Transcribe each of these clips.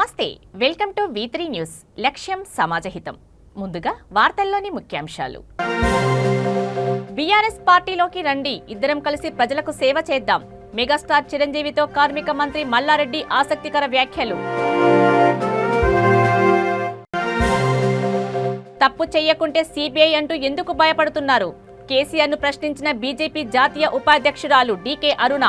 నమస్తే welcome to V3 news లక్ష్యం సమాజహితం ముందుగా వార్తల్లోని ముఖ్యాంశాలు బీఆర్ఎస్ పార్టీలోకి రండి ఇద్దరం కలిసి ప్రజలకు సేవ చేద్దాం మెగాస్టార్ చిరంజీవితో కార్మిక మంత్రి మల్లారెడ్డి ఆసక్తికర వ్యాఖ్యలు తప్పు చేయకుంటే సిబిఐ అంటూ ఎందుకు భయపడుతున్నారు కేసీఆర్ ను ప్రశ్నించిన బీజేపీ జాతీయ ఉపాధ్యక్షురాలు డీకే అరుణ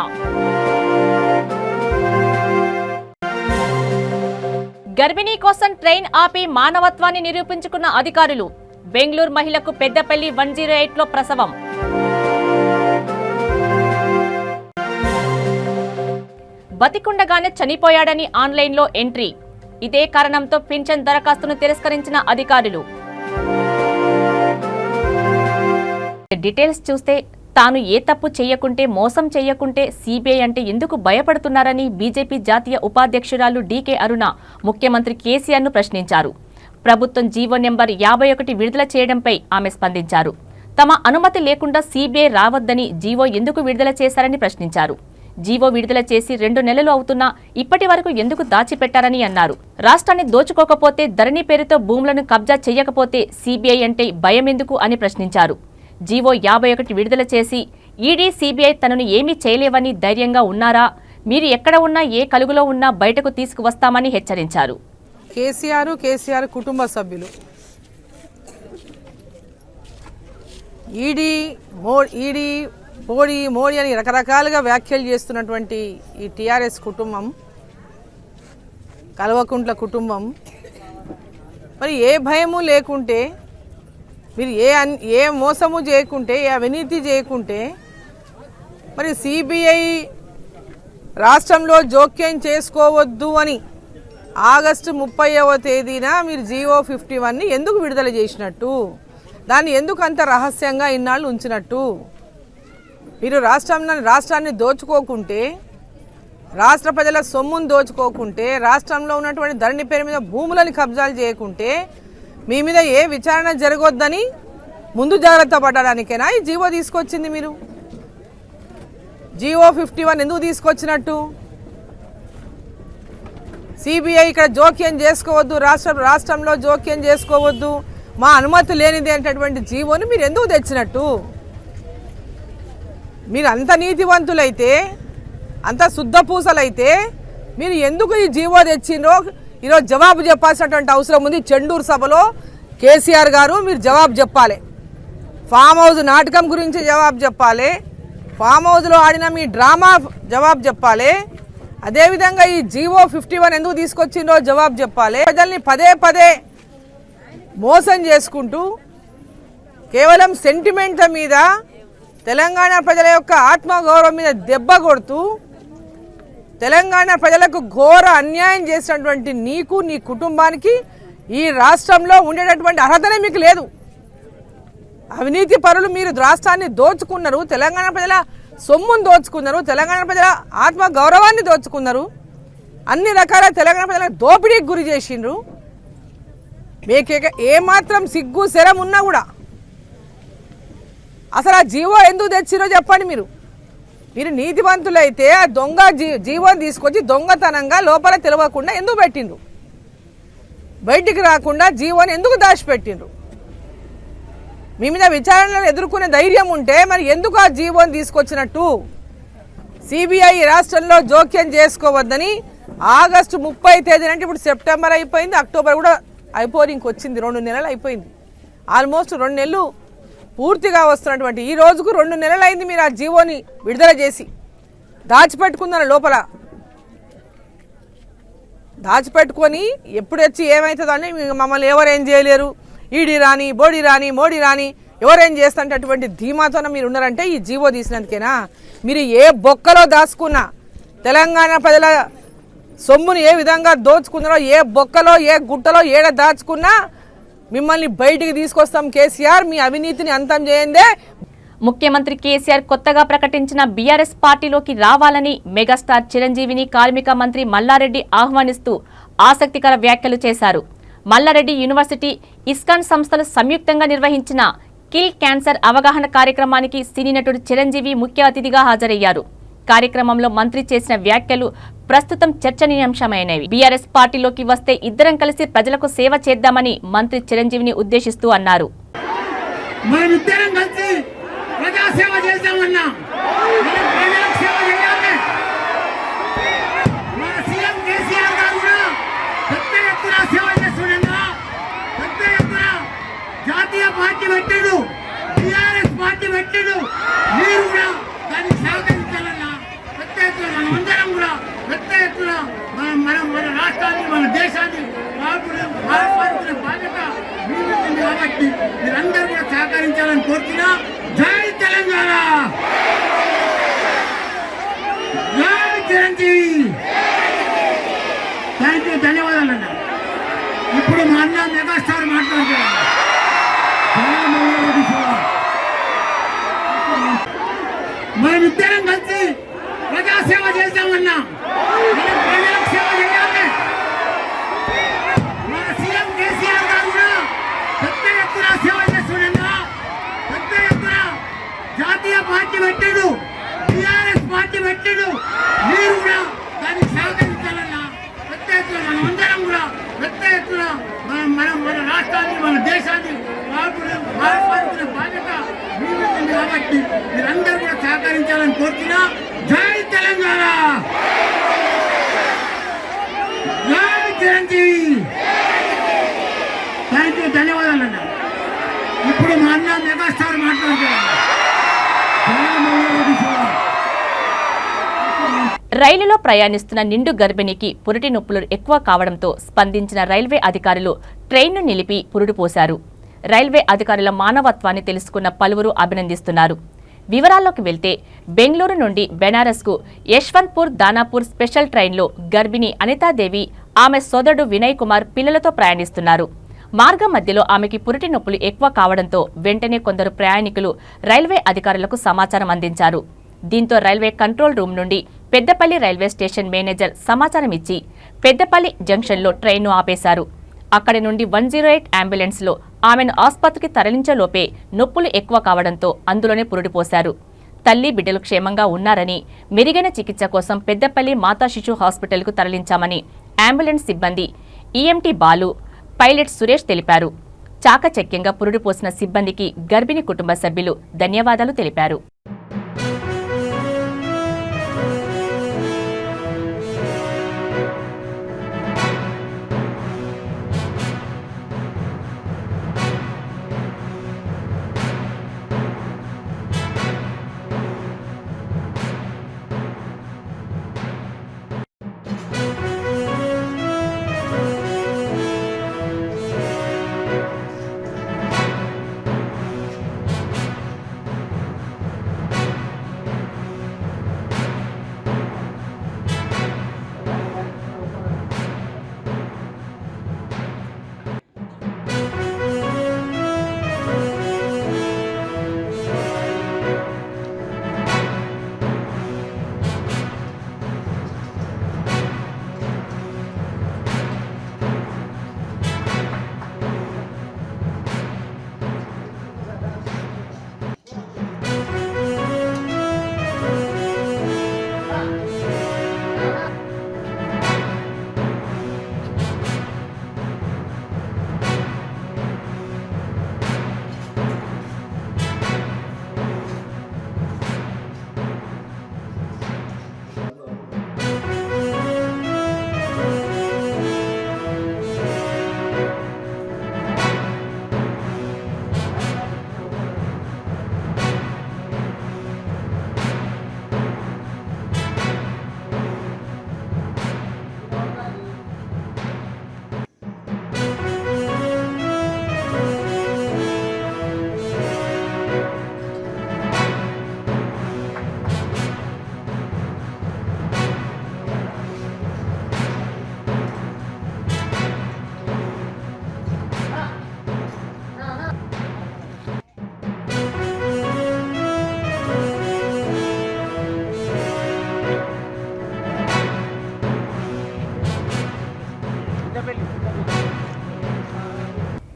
గర్భిణీ కోసం ట్రైన్ ఆపి మానవత్వాన్ని నిరూపించుకున్న అధికారులు బెంగళూరు మహిళకు పెద్దపల్లి 108లో ప్రసవం బతికుండగానే చనిపోయాడని ఆన్లైన్లో ఎంట్రీ ఇదే కారణంతో పింఛన్ దరఖాస్తును తిరస్కరించిన అధికారులు డీటెయిల్స్ చూస్తే తాను ఏ తప్పు చేయకుంటే మోసం చేయకుంటే సిబిఐ అంటే ఎందుకు భయపడుతున్నారని బీజేపీ జాతీయ ఉపాధ్యక్షురాలు డీకే అరుణ ముఖ్యమంత్రి కేసీఆర్ ను ప్రశ్నించారు ప్రభుత్వం జీవో నెంబర్ 51 విడుదల చేయడంపై ఆమె స్పందించారు తమ అనుమతి లేకుండా సిబిఐ రావద్దని జీవో ఎందుకు విడుదల చేశారని ప్రశ్నించారు జీవో విడుదల చేసి 2 నెలలు అవుతున్నా ఇప్పటి వరకు ఎందుకు దాచిపెట్టారని అన్నారు రాష్ట్రాన్ని దోచుకోకపోతే ధరణి పేరుతో భూములను కబ్జా చేయకపోతే సిబిఐ అంటే భయం ఎందుకు అని ప్రశ్నించారు జీవో 51 విడుదల చేసి ఈడీ సిబిఐ తనను ఏమీ చేయలేవని ధైర్యంగా ఉన్నారా మీరు ఎక్కడ ఉన్నా ఏ కలుగులో ఉన్నా బయటకు తీసుకువస్తామని హెచ్చరించారు కేసీఆర్ కుటుంబ సభ్యులు ఈడీ మోడీ అని రకరకాలుగా వ్యాఖ్యలు చేస్తున్నటువంటి ఈ టీఆర్ఎస్ కుటుంబం కల్వకుంట్ల కుటుంబం మరి ఏ భయము లేకుంటే మీరు ఏ మోసము చేయకుంటే ఏ అవినీతి చేయకుంటే మరి సిబిఐ రాష్ట్రంలో జోక్యం చేసుకోవద్దు అని ఆగస్టు 30వ తేదీన మీరు జీవో 51ని ఎందుకు విడుదల చేసినట్టు దాన్ని ఎందుకు అంత రహస్యంగా ఇన్నాళ్ళు ఉంచినట్టు మీరు రాష్ట్రాన్ని దోచుకోకుంటే రాష్ట్ర ప్రజల సొమ్మును దోచుకోకుంటే రాష్ట్రంలో ఉన్నటువంటి ధరణి పేరు మీద భూములను కబ్జాలు చేయకుంటే మీ మీద ఏ విచారణ జరగొద్దని ముందు జాగ్రత్త పడడానికేనా ఈ జీవో తీసుకొచ్చింది మీరు జీవో 51 ఎందుకు తీసుకొచ్చినట్టు సిబిఐ ఇక్కడ జోక్యం చేసుకోవద్దు రాష్ట్రంలో జోక్యం చేసుకోవద్దు మా అనుమతి లేనిది అనేటటువంటి జీవోని మీరు ఎందుకు తెచ్చినట్టు మీరు అంత నీతివంతులైతే అంత శుద్ధపూసలైతే మీరు ఎందుకు ఈ జీవో తెచ్చిండ్రో ఈరోజు జవాబు చెప్పాల్సినటువంటి అవసరం ఉంది చెండూరు సభలో కేసీఆర్ గారు మీరు జవాబు చెప్పాలి ఫామ్ హౌస్ నాటకం గురించి జవాబు చెప్పాలి ఫామ్ హౌస్లో ఆడిన మీ డ్రామా జవాబు చెప్పాలి అదేవిధంగా ఈ జీవో 51 ఎందుకు తీసుకొచ్చిందో జవాబు చెప్పాలి ప్రజల్ని పదే మోసం చేసుకుంటూ కేవలం సెంటిమెంట్ల మీద తెలంగాణ ప్రజల యొక్క ఆత్మగౌరవం మీద దెబ్బ కొడుతూ తెలంగాణ ప్రజలకు ఘోర అన్యాయం చేసినటువంటి నీకు నీ కుటుంబానికి ఈ రాష్ట్రంలో ఉండేటటువంటి అర్హతనే మీకు లేదు అవినీతి పరులు మీరు రాష్ట్రాన్ని దోచుకున్నారు తెలంగాణ ప్రజల సొమ్మును దోచుకున్నారు తెలంగాణ ప్రజల ఆత్మ గౌరవాన్ని దోచుకున్నారు అన్ని రకాల తెలంగాణ ప్రజల దోపిడీకి గురి చేసిండ్రు మీకు ఏమాత్రం సిగ్గు శరం ఉన్నా కూడా అసలు ఆ జీవో ఎందుకు తెచ్చిరో చెప్పండి మీరు నీతివంతులైతే ఆ దొంగ జీవోని తీసుకొచ్చి దొంగతనంగా లోపల తెలియకుండా ఎందుకు పెట్టిండ్రు బయటికి రాకుండా జీవోని ఎందుకు దాచిపెట్టిండ్రు మీ మీద విచారణలు ఎదుర్కొనే ధైర్యం ఉంటే మరి ఎందుకు ఆ జీవోని తీసుకొచ్చినట్టు సిబిఐ రాష్ట్రంలో జోక్యం చేసుకోవద్దని ఆగస్టు 30 తేదీన అంటే ఇప్పుడు సెప్టెంబర్ అయిపోయింది అక్టోబర్ కూడా అయిపోయి ఇంకొచ్చింది 2 నెలలు అయిపోయింది ఆల్మోస్ట్ 2 నెలలు పూర్తిగా వస్తున్నటువంటి ఈ రోజుకు 2 నెలలు అయింది మీరు ఆ జీవోని విడుదల చేసి దాచిపెట్టుకున్నారు లోపల దాచిపెట్టుకొని ఎప్పుడు వచ్చి ఏమవుతుందని మమ్మల్ని ఎవరేం చేయలేరు ఈడీ రాని బోడీ రాని మోడీ రాని ఎవరేం చేస్తున్నటువంటి ధీమాతోన మీరు ఉన్నారంటే ఈ జీవో తీసినందుకేనా మీరు ఏ బొక్కలో దాచుకున్నా తెలంగాణ ప్రజల సొమ్ముని ఏ విధంగా దోచుకున్నారో ఏ బొక్కలో ఏ గుట్టలో ఏడ దాచుకున్నా మిమ్మల్ని బయటికి తీసుకొస్తాం కేసీఆర్ మీ అవినీతిని అంతం చేయందే ముఖ్యమంత్రి కేసీఆర్ కొత్తగా ప్రకటించిన బీఆర్ఎస్ పార్టీలోకి రావాలని మెగాస్టార్ చిరంజీవిని కార్మిక మంత్రి మల్లారెడ్డి ఆహ్వానిస్తూ ఆసక్తికర వ్యాఖ్యలు చేశారు మల్లారెడ్డి యూనివర్సిటీ ఇస్కాన్ సంస్థలు సంయుక్తంగా నిర్వహించిన కిల్ క్యాన్సర్ అవగాహన కార్యక్రమానికి సినీ నటుడు చిరంజీవి ముఖ్య అతిథిగా హాజరయ్యారు కార్యక్రమంలో మంత్రి చేసిన వ్యాఖ్యలు ప్రస్తుతం చర్చనీయాంశమైనవి. బీఆర్ఎస్ పార్టీలోకి వస్తే ఇద్దరం కలిసి ప్రజలకు సేవ చేద్దామని మంత్రి చిరంజీవిని ఉద్దేశిస్తూ అన్నారు. జాతీయ పార్టీ పెట్టాడు, టీఆర్ఎస్ పార్టీ పెట్టాడు. మీరు కూడా దానికి సహకరించాలన్నా పెద్ద ఎత్తున మనమందరం కూడా పెద్ద ఎత్తున మన రాష్ట్రాన్ని మన దేశాన్ని బాగుపడుతున్న బాధ్యత మీరు ఉంది కాబట్టి మీరందరూ కూడా సహకరించాలని కోరుతున్నా. జై తెలంగాణ, జై చిరంజీవి. Thank you, ధన్యవాదాలన్నా. ఇప్పుడు మా అన్న మెగాస్టార్ మాట్లాడుతున్నారు. మనమిద్దరం కలిసి ప్రజాసేవ చేద్దామన్నా, ప్రజలకు సేవ చేయాలి. మన సీఎం కేసీఆర్ గారు కూడా పెద్ద ఎత్తున సేవ చేస్తుండగా పెద్ద ఎత్తున జాతీయ పార్టీ పెట్టాడు, టీఆర్ఎస్ పార్టీ పెట్టాడు. మీరు కూడా దానికి సహకరించాలన్నా పెద్ద ఎత్తున మనమందరం కూడా పెద్ద ఎత్తున మన రాష్ట్రాన్ని మన దేశాన్ని బాగుపడుతున్న బాధ్యత మీరు ఉంది కాబట్టి మీరందరూ కూడా సహకరించాలని కోరుతున్నా. జై తెలంగాణ, జై చిరంజీవి. Thank you, ధన్యవాదాలన్నా. ఇప్పుడు మా అన్న మెగాస్టార్ మాట్లాడుతున్నారు. రైలులో ప్రయాణిస్తున్న నిండు గర్భిణికి పురిటి నొప్పులు ఎక్కువ కావడంతో స్పందించిన రైల్వే అధికారులు ట్రైన్ను నిలిపి పురుడు పోశారు. రైల్వే అధికారుల మానవత్వాన్ని తెలుసుకున్న పలువురు అభినందిస్తున్నారు. వివరాల్లోకి వెళ్తే బెంగళూరు నుండి బెనారస్కు యశ్వంత్పూర్ దానాపూర్ స్పెషల్ ట్రైన్లో గర్భిణి అనితాదేవి ఆమె సోదరుడు వినయ్ కుమార్ పిల్లలతో ప్రయాణిస్తున్నారు. మార్గం మధ్యలో ఆమెకి పురిటి నొప్పులు ఎక్కువ కావడంతో వెంటనే కొందరు ప్రయాణికులు రైల్వే అధికారులకు సమాచారం అందించారు. దీంతో రైల్వే కంట్రోల్ రూమ్ నుండి పెద్దపల్లి రైల్వే స్టేషన్ మేనేజర్ సమాచారం ఇచ్చి పెద్దపల్లి జంక్షన్లో ట్రైన్ను ఆపేశారు. అక్కడి నుండి 108 అంబులెన్స్లో ఆమెను ఆసుపత్రికి తరలించేలోపే నొప్పులు ఎక్కువ కావడంతో అందులోనే పురుడు పోశారు. తల్లి బిడ్డలు క్షేమంగా ఉన్నారని, మెరుగైన చికిత్స కోసం పెద్దపల్లి మాతా శిశు హాస్పిటల్కు తరలించామని అంబులెన్స్ సిబ్బంది ఈఎంటీ బాలు, పైలట్ సురేష్ తెలిపారు. చాకచక్యంగా పురుడు పోసిన సిబ్బందికి గర్భిణి కుటుంబ సభ్యులు ధన్యవాదాలు తెలిపారు.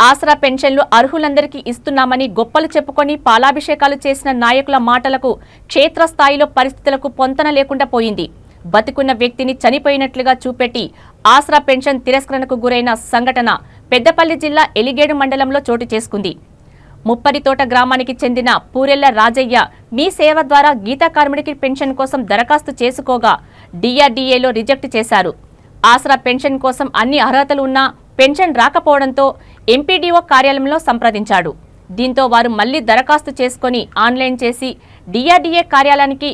ఆసరా పెన్షన్లు అర్హులందరికీ ఇస్తున్నామని గొప్పలు చెప్పుకొని పాలాభిషేకాలు చేసిన నాయకుల మాటలకు క్షేత్రస్థాయిలో పరిస్థితులకు పొంతన లేకుండా పోయింది. బతికున్న వ్యక్తిని చనిపోయినట్లుగా చూపెట్టి ఆసరా పెన్షన్ తిరస్కరణకు గురైన సంఘటన పెద్దపల్లి జిల్లా ఎలిగేడు మండలంలో చోటు చేసుకుంది. ముప్పరితోట గ్రామానికి చెందిన పూరెళ్ల రాజయ్య మీ సేవ ద్వారా గీతా కార్మికుడికి పెన్షన్ కోసం దరఖాస్తు చేసుకోగా డిఆర్డీఏలో రిజెక్ట్ చేశారు. ఆసరా పెన్షన్ కోసం అన్ని అర్హతలు ఉన్నా పెన్షన్ రాకపోవడంతో ఎంపీడీఓ కార్యాలయంలో సంప్రదించాడు. దీంతో వారు మళ్లీ దరఖాస్తు చేసుకుని ఆన్లైన్ చేసి డిఆర్డీఏ కార్యాలయానికి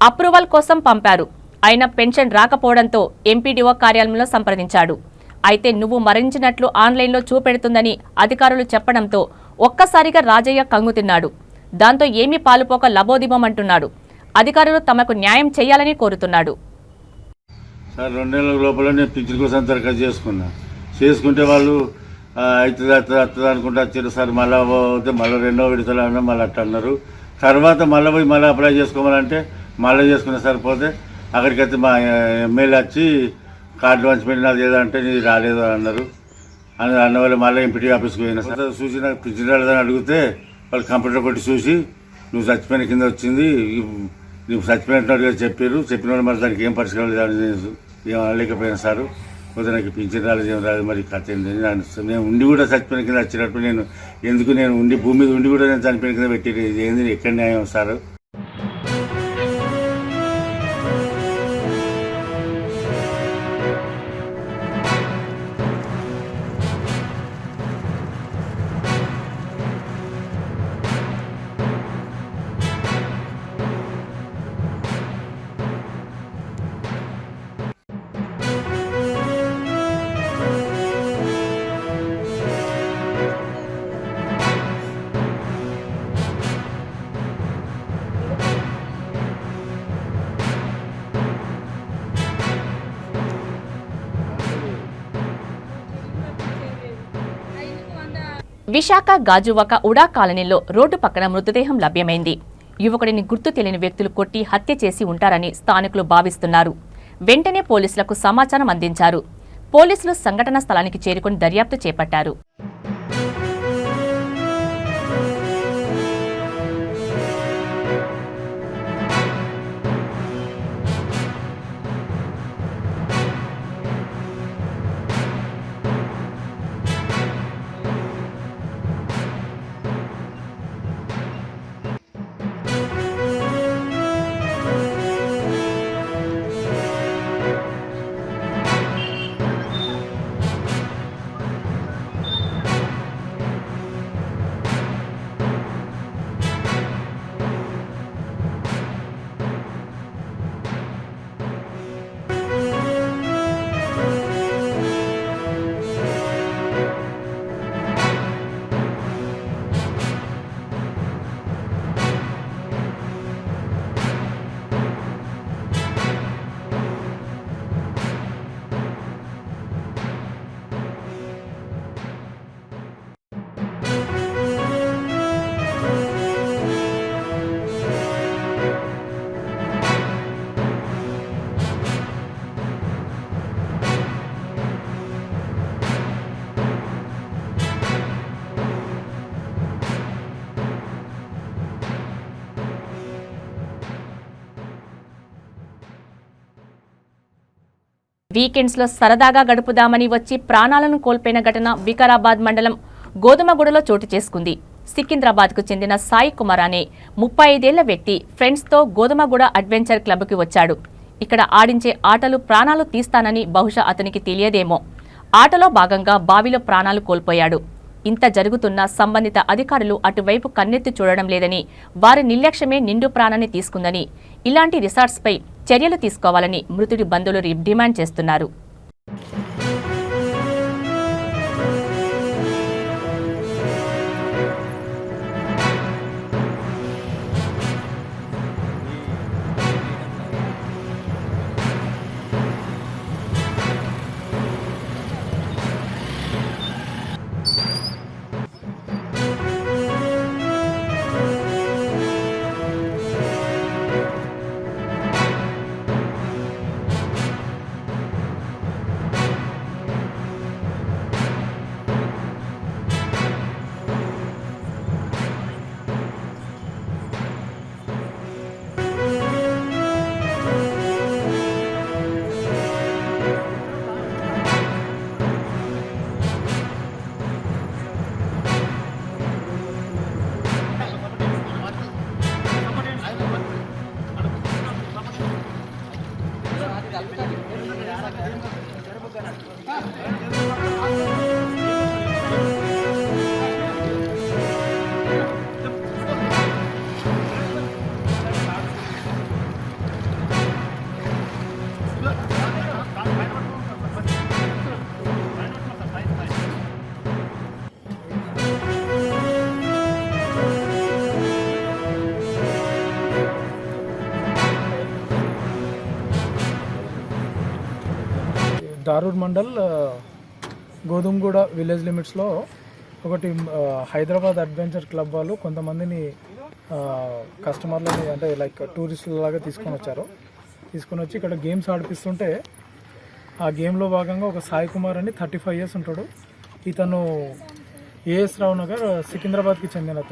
అప్రూవల్ కోసం పంపారు. అయినా పెన్షన్ రాకపోవడంతో ఎంపీడీఓ కార్యాలయంలో సంప్రదించాడు. అయితే నువ్వు మరణించినట్లు ఆన్లైన్లో చూపెడుతుందని అధికారులు చెప్పడంతో ఒక్కసారిగా రాజయ్య కంగుతిన్నాడు. దాంతో ఏమీ పాలుపోక లబోదిబమంటున్నాడు. అధికారులు తమకు న్యాయం చేయాలని కోరుతున్నాడు. సార్ 2 నెలల లోపల నేను పింఛన్ కోసం దరఖాస్తు చేసుకుంటే వాళ్ళు అవుతుంది అనుకుంటా వచ్చారు సార్. మళ్ళీ పోతే మళ్ళీ 2వ విడతలు అన్నా మళ్ళీ అట్ట అన్నారు. తర్వాత మళ్ళీ పోయి మళ్ళీ అప్లై చేసుకోవాలంటే మళ్ళీ చేసుకున్నా సార్. పోతే అక్కడికైతే మా ఎమ్మెల్యే వచ్చి కార్డు పంచిపెట్టిన అది ఏదంటే నీది రాలేదు అని అన్నారు. అన్న వాళ్ళు మళ్ళీ ఎంపీటీ ఆఫీస్కి పోయినా సార్. చూసి నాకు పింఛన్ రాలేదని అడిగితే వాళ్ళు కంప్యూటర్ కొట్టి చూసి నువ్వు చచ్చిపోయిన కింద వచ్చింది, నువ్వు చచ్చిపోయినట్టుగా చెప్పారు. చెప్పిన వాళ్ళు మరి దానికి ఏం పరిష్కారం లేదు ఏం అనలేకపోయినా సారు. పోతే నాకు పింఛన్ రాలేదు ఏం రాలేదు మరి కథ ఏంటి. నేను ఉండి కూడా చచ్చిపోయిన కింద వచ్చినప్పుడు నేను ఉండి భూమి మీద ఉండి కూడా నేను చనిపోయిన కింద పెట్టి ఏంది ఎక్కడ న్యాయం సారు. విశాఖ గాజువాక ఉడా కాలనీలో రోడ్డు పక్కన మృతదేహం లభ్యమైంది. యువకుడిని గుర్తు తెలియని వ్యక్తులు కొట్టి హత్య చేసి ఉంటారని స్థానికులు భావిస్తున్నారు. వెంటనే పోలీసులకు సమాచారం అందించారు. పోలీసులు సంఘటనా స్థలానికి చేరుకుని దర్యాప్తు చేపట్టారు. వీకెండ్స్ లో సరదాగా గడుపుదామని వచ్చి ప్రాణాలను కోల్పోయిన ఘటన వికారాబాద్ మండలం గోధుమగూడలో చోటు చేసుకుంది. సికింద్రాబాద్ కు చెందిన సాయి కుమార్ అనే 35 ఏళ్ల వ్యక్తి ఫ్రెండ్స్ తో గోధుమగూడ అడ్వెంచర్ క్లబ్ కి వచ్చాడు. ఇక్కడ ఆడించే ఆటలు ప్రాణాలు తీస్తానని బహుశా అతనికి తెలియదేమో. ఆటలో భాగంగా బావిలో ప్రాణాలు కోల్పోయాడు. ఇంత జరుగుతున్నా సంబంధిత అధికారులు అటువైపు కన్నెత్తి చూడడం లేదని, వారి నిర్లక్ష్యమే నిండు ప్రాణాన్ని తీసుకుందని, ఇలాంటి రిసార్ట్స్పై చర్యలు తీసుకోవాలని మృతుడి బంధువులు డిమాండ్ చేస్తున్నారు. దారూర్ మండల్ గోధుమగూడ విలేజ్ లిమిట్స్లో ఒకటి హైదరాబాద్ అడ్వెంచర్ క్లబ్ వాళ్ళు కొంతమందిని కస్టమర్లని అంటే లైక్ టూరిస్టుల లాగా తీసుకొని వచ్చి ఇక్కడ గేమ్స్ ఆడిపిస్తుంటే ఆ గేమ్లో భాగంగా ఒక సాయి కుమార్ అని 35 years ఉంటాడు. ఇతను ఏఎస్ రావు నగర్ సికింద్రాబాద్కి చెందిన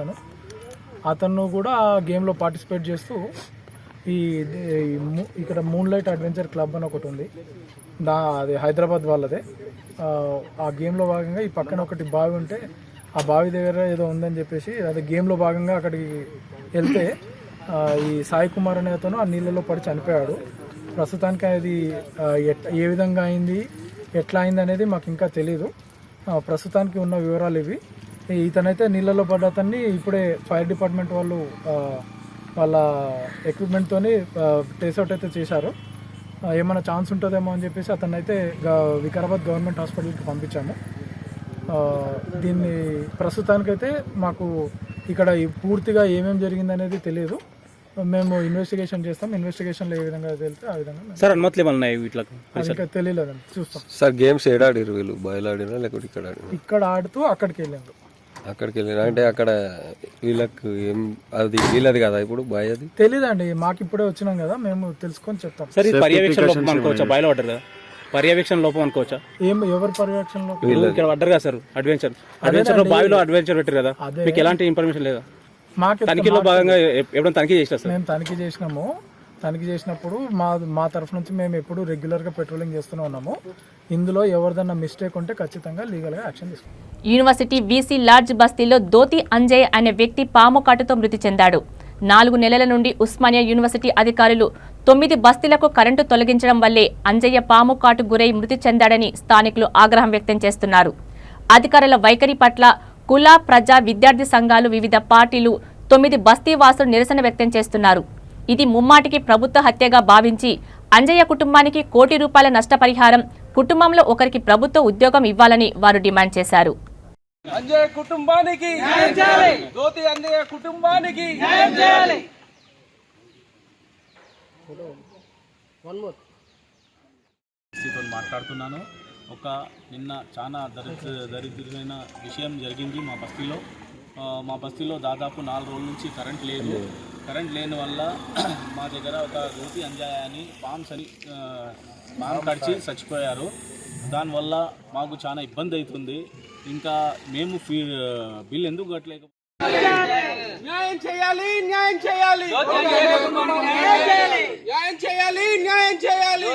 అతను కూడా ఆ గేమ్లో పార్టిసిపేట్ చేస్తూ ఇక్కడ మూన్ లైట్ అడ్వెంచర్ క్లబ్ అని ఒకటి ఉంది, అది హైదరాబాద్ వాళ్ళదే. ఆ గేమ్లో భాగంగా ఈ పక్కన ఒకటి బావి ఉంటే ఆ బావి దగ్గర ఏదో ఉందని చెప్పేసి అదే గేమ్లో భాగంగా అక్కడికి వెళ్తే ఈ సాయి కుమార్ అనే అతను ఆ నీళ్ళలో పడి చనిపోయాడు. ప్రస్తుతానికి అది ఏ విధంగా అయింది, ఎట్లా అయింది అనేది మాకు ఇంకా తెలీదు. ప్రస్తుతానికి ఉన్న వివరాలు ఇవి. ఇతనైతే నీళ్ళలో పడ్డ అతన్ని ఇప్పుడే ఫైర్ డిపార్ట్మెంట్ వాళ్ళు వాళ్ళ ఎక్విప్మెంట్తో ట్రేస్అవుట్ అయితే చేశారు. ఏమైనా ఛాన్స్ ఉంటుందేమో అని చెప్పేసి అతన్ని అయితే వికారాబాద్ గవర్నమెంట్ హాస్పిటల్కి పంపించాము. దీన్ని ప్రస్తుతానికైతే మాకు ఇక్కడ పూర్తిగా ఏమేమి జరిగిందనేది తెలియదు. మేము ఇన్వెస్టిగేషన్ చేస్తాం. ఇన్వెస్టిగేషన్లో ఏ విధంగా తెలిస్తే ఆ విధంగా సార్ అనుమతులు ఏమన్నా ఉన్నాయి వీటికి? ఇంకా తెలియలేదండి, చూస్తాం. సార్ గేమ్స్ ఏడాడిరు వీళ్ళు? బయలు ఆడినా లేకపోతే ఇక్కడ ఆడినా? ఇక్కడ ఆడుతూ అక్కడికి వెళ్ళారు. అక్కడికి వెళ్ళిన అంటే అక్కడ వీళ్ళకి ఏం అది వీళ్ళది కదా ఇప్పుడు బాయ్? అది తెలీదండి, మాకు ఇప్పుడే వచ్చినాం కదా, మేము తెలుసుకొని చెప్తాం. సార్ ఇది పర్యవేక్షణ లోపం అనుకోవచ్చా? బయలు పడ్డారు కదా, పర్యవేక్షణ లోపం అనుకోవచ్చా? ఎవరి పర్యవేక్షణలో? ఇక్కడ పడ్డారు కదా సార్, అడ్వెంచర్ లో బావిలో అడ్వెంచర్ పెట్టారు కదా, మీకు ఎలాంటి ఇన్ఫర్మేషన్ లేదా? మాకు తనిఖీలో భాగంగా ఎప్పుడైనా తనిఖీ చేసినా సార్? మేము తనిఖీ చేసినాము. తనిఖీ చేసినప్పుడు మా తరఫు నుంచి మేము ఎప్పుడు రెగ్యులర్గా పెట్రోలింగ్ చేస్తూనే ఉన్నాము. ఇందులో ఎవరిదన్నా మిస్టేక్ ఉంటే ఖచ్చితంగా లీగల్గా యాక్షన్ తీసుకుంటాం. యూనివర్సిటీ వీసీ లాడ్జ్ బస్తీలో దోతి అంజయ్ అనే వ్యక్తి పాము కాటుతో మృతి చెందాడు. 4 నెలల నుండి ఉస్మానియా యూనివర్సిటీ అధికారులు 9 బస్తీలకు కరెంటు తొలగించడం వల్లే అంజయ్య పాము కాటు గురై మృతి చెందాడని స్థానికులు ఆగ్రహం వ్యక్తం చేస్తున్నారు. అధికారుల వైఖరి పట్ల కుల, ప్రజా, విద్యార్థి సంఘాలు, వివిధ పార్టీలు 9 బస్తీ వాసులు నిరసన వ్యక్తం చేస్తున్నారు. ఇది ముమ్మాటికి ప్రభుత్వ హత్యగా భావించి అంజయ్య కుటుంబానికి ₹1 కోటి నష్టపరిహారం, కుటుంబంలో ఒకరికి ప్రభుత్వ ఉద్యోగం ఇవ్వాలని వారు డిమాండ్ చేశారు. అంజయ్య కుటుంబానికి న్యాయం చేయాలి. దోతి అంజయ్య కుటుంబానికి న్యాయం చేయాలి. మాట్లాడుతున్నాను. నిన్న చాలా దరిద్రమైన విషయం జరిగింది మా బస్తీలో దాదాపు 4 రోజుల నుంచి కరెంట్ లేదు. కరెంట్ లేని వల్ల మా దగ్గర ఒక దోతి అంజయ్య అని పాము కడిచి చచ్చిపోయారు. దానివల్ల మాకు చాలా ఇబ్బంది అవుతుంది. ఇంకా మేము బిల్ ఎందుకు కట్టలేక న్యాయం చేయాలి, న్యాయం చేయాలి, న్యాయం చేయాలి, న్యాయం చేయాలి.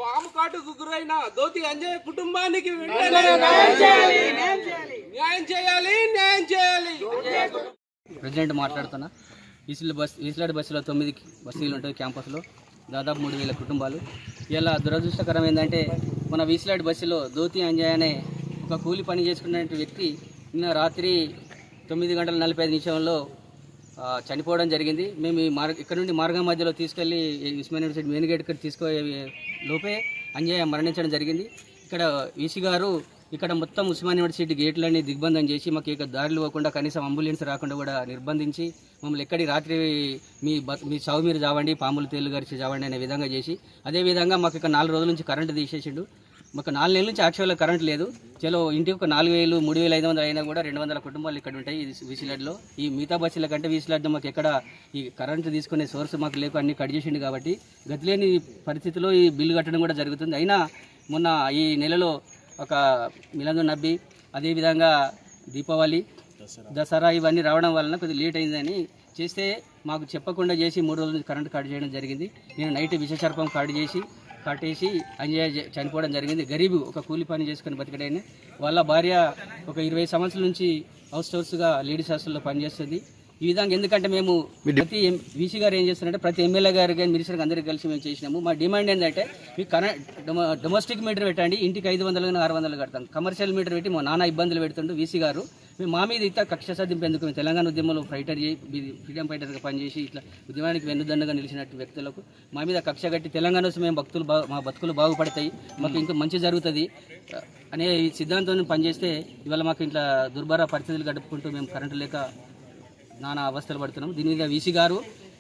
పాము కాటుకు గురైన దోతి అంజయ్య కుటుంబానికి న్యాయం చేయాలి, న్యాయం చేయాలి, న్యాయం చేయాలి. ప్రెసిడెంట్ మాట్లాడుతున్నా. ఈస్లాడ్ బస్సులో 9 బస్తీలు ఉంటాయి క్యాంపస్లో, దాదాపు 3000 కుటుంబాలు. ఇలా దురదృష్టకరం ఏంటంటే మన ఈస్లాడ్ బస్సులో దోతి అంజయ్ అనే ఒక కూలి పని చేసుకునే వ్యక్తి నిన్న రాత్రి 9:45 చనిపోవడం జరిగింది. మేము ఇక్కడ నుండి మార్గం మధ్యలో తీసుకెళ్ళి ఉస్మానియా యూనివర్సిటీ మెయిన్ గేట్ తీసుకునే లోపే అంజయ్య మరణించడం జరిగింది. ఇక్కడ ఈసీ గారు ఇక్కడ మొత్తం ఉస్మానియా యూనివర్సిటీ గేట్లన్నీ దిగ్బంధం చేసి మాకు ఇక దారులు ఇవ్వకుండా, కనీసం అంబులెన్స్ రాకుండా కూడా నిర్బంధించి మమ్మల్ని ఎక్కడి రాత్రి మీ చావు మీరు చావండి, పాములు తేలు గరిచి చావండి అనే విధంగా చేసి, అదేవిధంగా మాకు ఇక 4 రోజుల నుంచి కరెంటు తీసేసిండు. మాకు 4 నెలల నుంచి యాక్చువల్గా కరెంట్ లేదు. చలో ఇంటికి ఒక 4000, 3500 అయినా కూడా 200 కుటుంబాలు ఇక్కడ ఉంటాయి వీసీలాడ్లో. ఈ మిగతా బస్సుల కంటే వీసీలాడ్లో మాకు ఎక్కడ ఈ కరెంటు తీసుకునే సోర్స్ మాకు లేక అన్ని కట్ చేసిండు. కాబట్టి గతిలేని పరిస్థితిలో ఈ బిల్లు కట్టడం కూడా జరుగుతుంది. అయినా మొన్న ఈ నెలలో ఒక మిలాదు నబీ, అదేవిధంగా దీపావళి, దసరా ఇవన్నీ రావడం వలన కొద్దిగా లేట్ అయిందని చేస్తే మాకు చెప్పకుండా చేసి 3 రోజుల నుంచి కరెంట్ కట్ చేయడం జరిగింది. నేను నైట్ విషసర్పం కట్టేసి అంజయ్య చనిపోవడం జరిగింది. గరీబు ఒక కూలి పని చేసుకుని బతికడైనా. వాళ్ళ భార్య ఒక 20 సంవత్సరాల నుంచి హౌస్గా లేడీస్ హాస్టల్లో పనిచేస్తుంది. ఈ విధంగా ఎందుకంటే మేము ప్రతి వీసీ గారు ఏం చేస్తున్నారంటే ప్రతి ఎమ్మెల్యే గారు కానీ మినిస్టర్ అందరికీ కలిసి మేము చేసినాము. మా డిమాండ్ ఏంటంటే మీ డొమెస్టిక్ మీటర్ పెట్టండి, ఇంటికి 500 కానీ 600 కడతాం. కమర్షియల్ మీటర్ పెట్టి మా నాన్న ఇబ్బందులు పెడుతుండు వీసీ గారు. మేము మా మీద ఇట్లా కక్ష సాధింపేందుకు మేము తెలంగాణ ఉద్యమంలో ఫ్రీడమ్ ఫైటర్గా పనిచేసి ఇట్లా ఉద్యమానికి వెన్నుదండగా నిలిచినట్టు వ్యక్తులకు మా మీద కక్ష కట్టి తెలంగాణ వస్తే మేము మా బతుకులు బాగుపడతాయి, మాకు ఇంకా మంచి జరుగుతుంది అనే సిద్ధాంతం పనిచేస్తే ఇవాళ మాకు ఇట్లా దుర్భర పరిస్థితులు గడుపుకుంటూ మేము కరెంటు లేక నానా అవస్థలు పడుతున్నాం. దీని మీద వీసీ గారు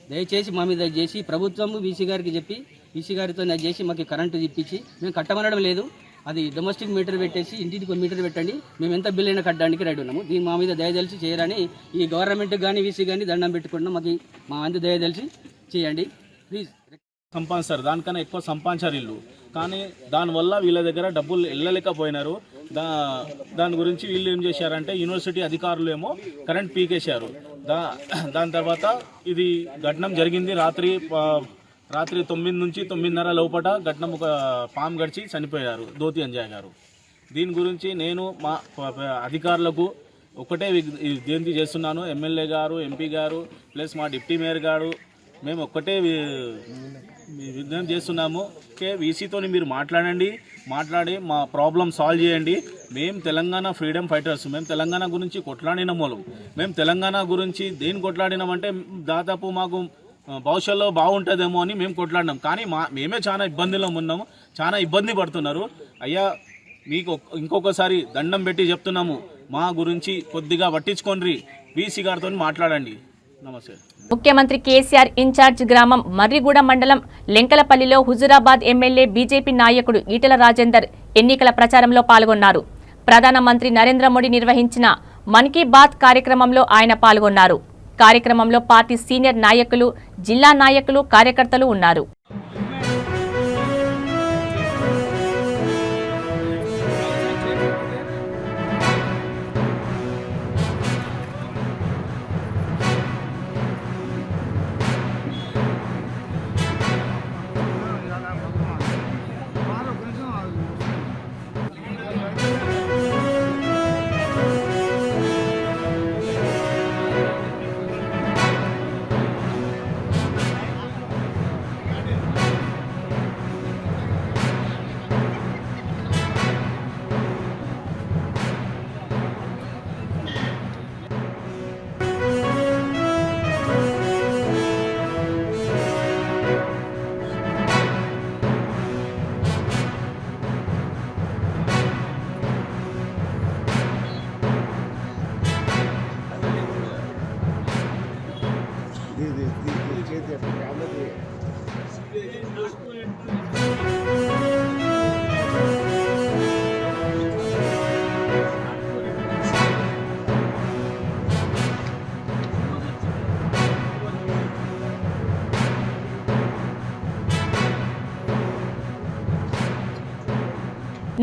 దయచేసి మా మీద చేసి ప్రభుత్వం వీసీ గారికి చెప్పి ఈసీ గారితో అది చేసి మాకు కరెంటు ఇప్పించి మేము కట్టమనడం లేదు, అది డొమెస్టిక్ మీటర్ పెట్టేసి ఇంటికి మీటర్ పెట్టండి, మేము ఎంత బిల్ అయినా కట్టడానికి రెడీ ఉన్నాము. దీన్ని మా మీద దయదలిచి చేయరని ఈ గవర్నమెంట్ కానీ వీసీ కానీ దండం పెట్టుకుంటున్నాం. మాకు మా అంత దయదలిచి చేయండి ప్లీజ్. సంపాదిస్తారు, దానికన్నా ఎక్కువ సంపాదించారు వీళ్ళు. కానీ దానివల్ల వీళ్ళ దగ్గర డబ్బులు వెళ్ళలేకపోయినారు. దాని గురించి వీళ్ళు ఏం చేశారంటే యూనివర్సిటీ అధికారులు ఏమో కరెంట్ పీకేశారు. దాని తర్వాత ఇది ఘటన జరిగింది రాత్రి 9 నుంచి 9:30 లోపల ఘటన ఒక పాము గడిచి చనిపోయారు దోతి అంజయ్ గారు. దీని గురించి నేను మా అధికారులకు ఒకటే విజ్ఞప్తి చేస్తున్నాను. ఎమ్మెల్యే గారు, ఎంపీ గారు ప్లస్ మా డిప్యూటీ మేయర్ గారు మేము ఒక్కటే విజ్ఞప్తి చేస్తున్నాము. వీసీతో మీరు మాట్లాడి మా ప్రాబ్లం సాల్వ్ చేయండి. మేము తెలంగాణ ఫ్రీడమ్ ఫైటర్స్, మేము తెలంగాణ గురించి కొట్లాడిన మూలం. మేము తెలంగాణ గురించి దేని కొట్లాడినామంటే దాదాపు మాకు భవిష్యత్తులో బాగుంటుందేమో అని మేము కొట్లాడినాం. కానీ మేమే చాలా ఇబ్బందిలో ఉన్నాము, చాలా ఇబ్బంది పడుతున్నారు. అయ్యా మీకు ఇంకొకసారి దండం పెట్టి చెప్తున్నాము, మా గురించి కొద్దిగా పట్టించుకోండి, వీసీ గారితో మాట్లాడండి. నమస్తే. ముఖ్యమంత్రి కేసీఆర్ ఇన్ఛార్జ్ గ్రామం మర్రిగూడ మండలం లెంకలపల్లిలో హుజురాబాద్ ఎమ్మెల్యే బీజేపీ నాయకుడు ఈటెల రాజేందర్ ఎన్నికల ప్రచారంలో పాల్గొన్నారు. ప్రధానమంత్రి నరేంద్ర మోడీ నిర్వహించిన మన్ కీ బాత్ కార్యక్రమంలో ఆయన పాల్గొన్నారు. కార్యక్రమంలో పార్టీ సీనియర్ నాయకులు, జిల్లా నాయకులు, కార్యకర్తలు ఉన్నారు.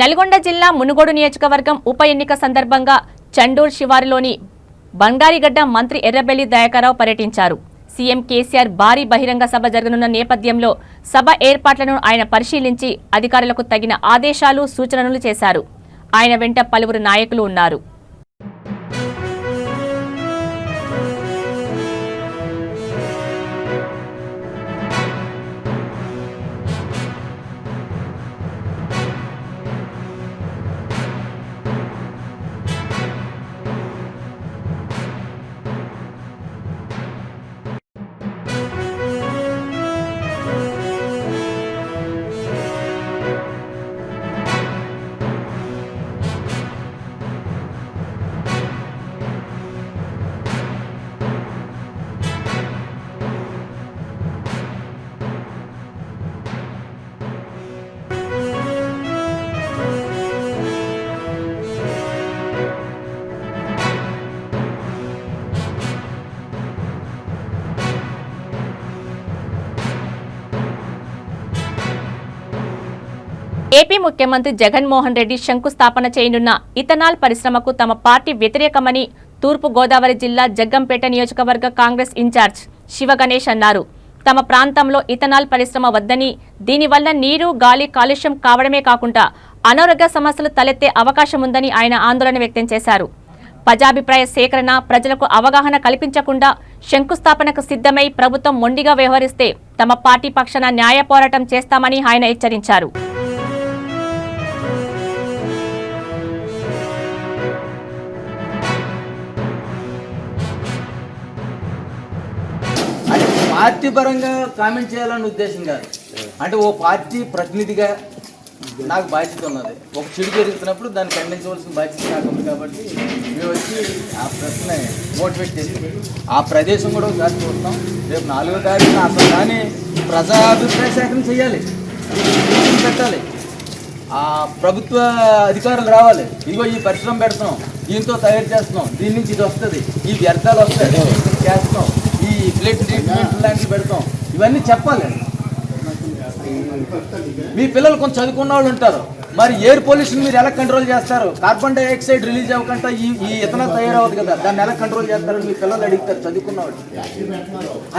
నల్గొండ జిల్లా మునుగోడు నియోజకవర్గం ఉప ఎన్నిక సందర్భంగా చండూర్ శివారులోని బంగారిగడ్డ మంత్రి ఎర్రబెల్లి దయాకర్రావు పర్యటించారు. సీఎం కేసీఆర్ భారీ బహిరంగ సభ జరగనున్న నేపథ్యంలో సభ ఏర్పాట్లను ఆయన పరిశీలించి అధికారులకు తగిన ఆదేశాలు, సూచనలు చేశారు. ఆయన వెంట పలువురు నాయకులు ఉన్నారు. ఏపీ ముఖ్యమంత్రి జగన్మోహన్ రెడ్డి శంకుస్థాపన చేయనున్న ఇథనాల్ పరిశ్రమకు తమ పార్టీ వ్యతిరేకమని తూర్పు గోదావరి జిల్లా జగ్గంపేట నియోజకవర్గ కాంగ్రెస్ ఇన్ఛార్జ్ శివగణేష్ అన్నారు. తమ ప్రాంతంలో ఇథనాల్ పరిశ్రమ వద్దని, దీనివల్ల నీరు, గాలి కాలుష్యం కావడమే కాకుండా అనారోగ్య సమస్యలు తలెత్తే అవకాశం ఉందని ఆయన ఆందోళన వ్యక్తం చేశారు. ప్రజాభిప్రాయ సేకరణ, ప్రజలకు అవగాహన కల్పించకుండా శంకుస్థాపనకు సిద్ధమై ప్రభుత్వం మొండిగా వ్యవహరిస్తే తమ పార్టీ పక్షాన న్యాయ పోరాటం చేస్తామని ఆయన హెచ్చరించారు. పార్టీ పరంగా కామెంట్ చేయాలని ఉద్దేశం కాదు, అంటే ఓ పార్టీ ప్రతినిధిగా నాకు బాధ్యత ఉన్నది. ఒక చెడు జరుగుతున్నప్పుడు దాన్ని ఖండించవలసిన బాధ్యత నాకు ఉంది. కాబట్టి మేము వచ్చి ఆ ప్రశ్న మోటివేట్ చేసి ఆ ప్రదేశం కూడా ఒకసారి చూస్తాం. రేపు 4వ తారీఖున అసలు కానీ ప్రజా అభిప్రాయ సేకరణ చేయాలి, మీటింగ్ పెట్టాలి, ఆ ప్రభుత్వ అధికారులు రావాలి. ఇదిగో ఈ పరిశ్రమ పెడతాం, దీంతో తయారు చేస్తున్నాం, దీని నుంచి ఇది వస్తుంది, ఈ వ్యర్థాలు వస్తాయి, చేస్తాం, ఈ బ్లడ్ ట్రీట్మెంట్ లాంటివి పెడతాం, ఇవన్నీ చెప్పాలి. మీ పిల్లలు కొంచెం చదువుకున్న వాళ్ళు ఉంటారు, మరి ఎయిర్ పొల్యూషన్ మీరు ఎలా కంట్రోల్ చేస్తారు? కార్బన్ డైఆక్సైడ్ రిలీజ్ అవ్వకుండా ఈ ఇథనాల్ తయారవుతుంది కదా, దాన్ని ఎలా కంట్రోల్ చేస్తారని మీ పిల్లలు అడుగుతారు చదువుకున్న వాళ్ళు.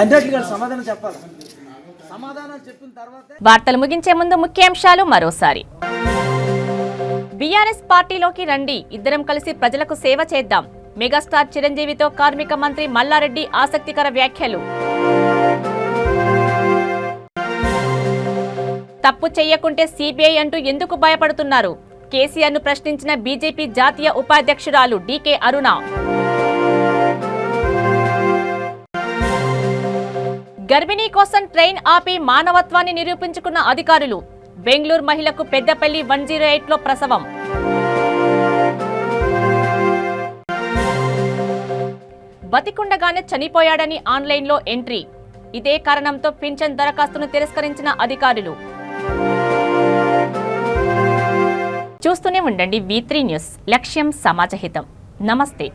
అన్నిటికీ సమాధానం చెప్పాలి. సమాధానం చెప్పిన తర్వాత వార్తలు ముగించే ముందు ముఖ్యాంశాలు మరోసారి. బీఆర్ఎస్ పార్టీలోకి రండి, ఇద్దరం కలిసి ప్రజలకు సేవ చేద్దాం. మెగాస్టార్ చిరంజీవితో కార్మిక మంత్రి మల్లారెడ్డి ఆసక్తికర వ్యాఖ్యలు. తప్పు చెయ్యకుంటే సీబీఐ అంటూ ఎందుకు భయపడుతున్నారు? కేసీఆర్ను ప్రశ్నించిన బీజేపీ జాతీయ ఉపాధ్యక్షురాలు డీకే అరుణ. గర్భిణీ కోసం ట్రైన్ ఆపి మానవత్వాన్ని నిరూపించుకున్న అధికారులు. బెంగళూరు మహిళకు పెద్దపల్లి 108లో ప్రసవం. బతికుండగానే చనిపోయాడని ఆన్లైన్లో ఎంట్రీ. ఇదే కారణంతో పింఛన్ దరఖాస్తును తిరస్కరించిన అధికారులు. చూస్తూనే ఉండండి V3 న్యూస్. లక్ష్యం సమాజహితం. నమస్తే.